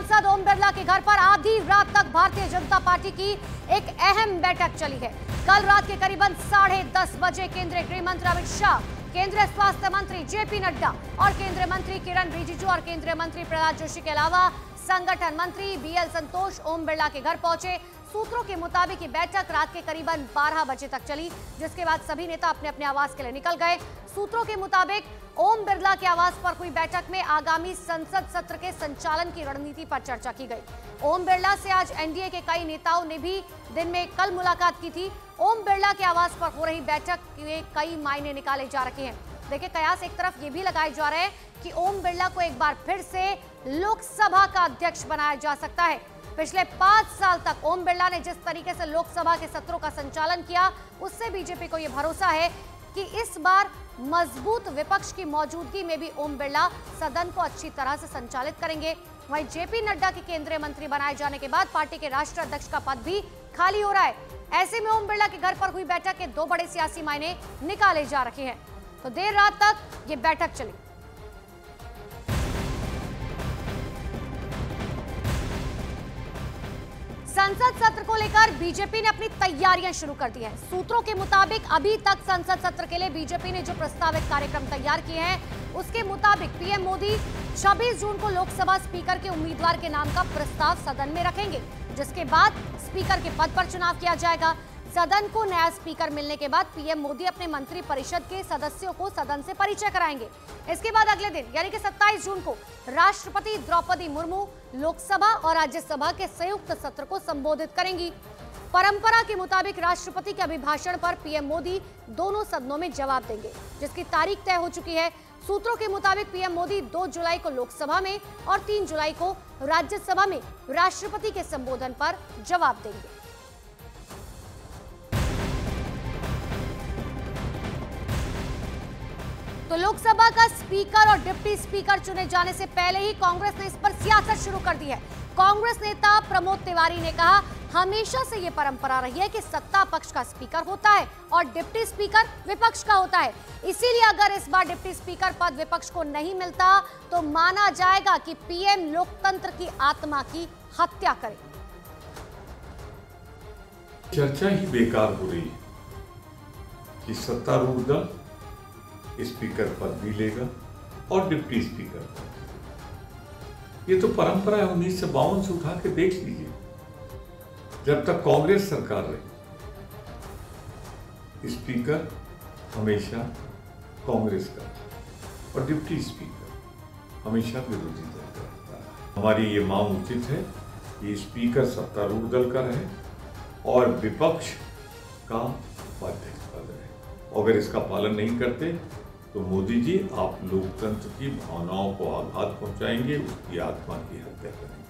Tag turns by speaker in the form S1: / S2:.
S1: सांसद ओम बिरला के घर पर आधी रात तक भारतीय जनता पार्टी की एक अहम बैठक चली है। कल रात के करीबन 10:30 बजे केंद्रीय गृह मंत्री अमित शाह, केंद्रीय स्वास्थ्य मंत्री जेपी नड्डा और केंद्रीय मंत्री किरण रिजिजू और केंद्रीय मंत्री प्रहलाद जोशी के अलावा संगठन मंत्री बीएल संतोष ओम बिरला के घर पहुंचे। सूत्रों के मुताबिक ये बैठक रात के करीबन 12 बजे तक चली, जिसके बाद सभी नेता अपने अपने आवास के लिए निकल गए। सूत्रों के मुताबिक ओम बिरला के आवास पर हुई बैठक में आगामी संसद सत्र के संचालन की रणनीति पर चर्चा की गई। ओम बिरला से आज एनडीए के कई नेताओं ने भी दिन में कल मुलाकात की थी। ओम बिरला के आवास पर हो रही बैठक के कई मायने निकाले जा रहे हैं। देखिए, कयास एक तरफ ये भी लगाए जा रहे हैं कि ओम बिरला को एक बार फिर से लोकसभा का अध्यक्ष बनाया जा सकता है। पिछले 5 साल तक ओम बिरला ने जिस तरीके से लोकसभा के सत्रों का संचालन किया, उससे बीजेपी को यह भरोसा है कि इस बार मजबूत विपक्ष की मौजूदगी में भी ओम बिरला सदन को अच्छी तरह से संचालित करेंगे। वहीं जेपी नड्डा के केंद्रीय मंत्री बनाए जाने के बाद पार्टी के राष्ट्रीय अध्यक्ष का पद भी खाली हो रहा है। ऐसे में ओम बिरला के घर पर हुई बैठक के 2 बड़े सियासी मायने निकाले जा रहे हैं। तो देर रात तक ये बैठक चली। संसद सत्र को लेकर बीजेपी ने अपनी तैयारियां शुरू कर दी हैं। सूत्रों के मुताबिक अभी तक संसद सत्र के लिए बीजेपी ने जो प्रस्तावित कार्यक्रम तैयार किए हैं, उसके मुताबिक पीएम मोदी 26 जून को लोकसभा स्पीकर के उम्मीदवार के नाम का प्रस्ताव सदन में रखेंगे, जिसके बाद स्पीकर के पद पर चुनाव किया जाएगा। सदन को नया स्पीकर मिलने के बाद पीएम मोदी अपने मंत्री परिषद के सदस्यों को सदन से परिचय कराएंगे। इसके बाद अगले दिन यानी कि 27 जून को राष्ट्रपति द्रौपदी मुर्मू लोकसभा और राज्यसभा के संयुक्त सत्र को संबोधित करेंगी। परंपरा के मुताबिक राष्ट्रपति के अभिभाषण पर पीएम मोदी दोनों सदनों में जवाब देंगे, जिसकी तारीख तय हो चुकी है। सूत्रों के मुताबिक पीएम मोदी 2 जुलाई को लोकसभा में और 3 जुलाई को राज्यसभा में राष्ट्रपति के संबोधन पर जवाब देंगे। तो लोकसभा का स्पीकर और डिप्टी स्पीकर चुने जाने से पहले ही कांग्रेस ने इस पर सियासत शुरू कर दी है। कांग्रेस नेता प्रमोद तिवारी ने कहा, हमेशा से यह परंपरा रही है कि सत्ता पक्ष का स्पीकर होता है और डिप्टी स्पीकर विपक्ष का होता है। इसीलिए अगर इस बार डिप्टी स्पीकर पद विपक्ष को नहीं मिलता तो माना जाएगा कि पीएम लोकतंत्र की आत्मा की हत्या करे।
S2: चर्चा ही बेकार हो रही है कि सत्तारूढ़ दल स्पीकर पद भी लेगा और डिप्टी स्पीकर पद। ये तो परंपरा है 1952 से उठा के देख लीजिए। जब तक कांग्रेस सरकार रही, स्पीकर हमेशा कांग्रेस का और डिप्टी स्पीकर हमेशा विरोधी दल का रहता है। हमारी ये मांग उचित है कि स्पीकर सत्तारूढ़ दल का रहे और विपक्ष का उपाध्यक्ष पद रहे। अगर इसका पालन नहीं करते तो मोदी जी आप लोकतंत्र की भावनाओं को आघात पहुंचाएंगे, उसकी आत्मा की हत्या करेंगे।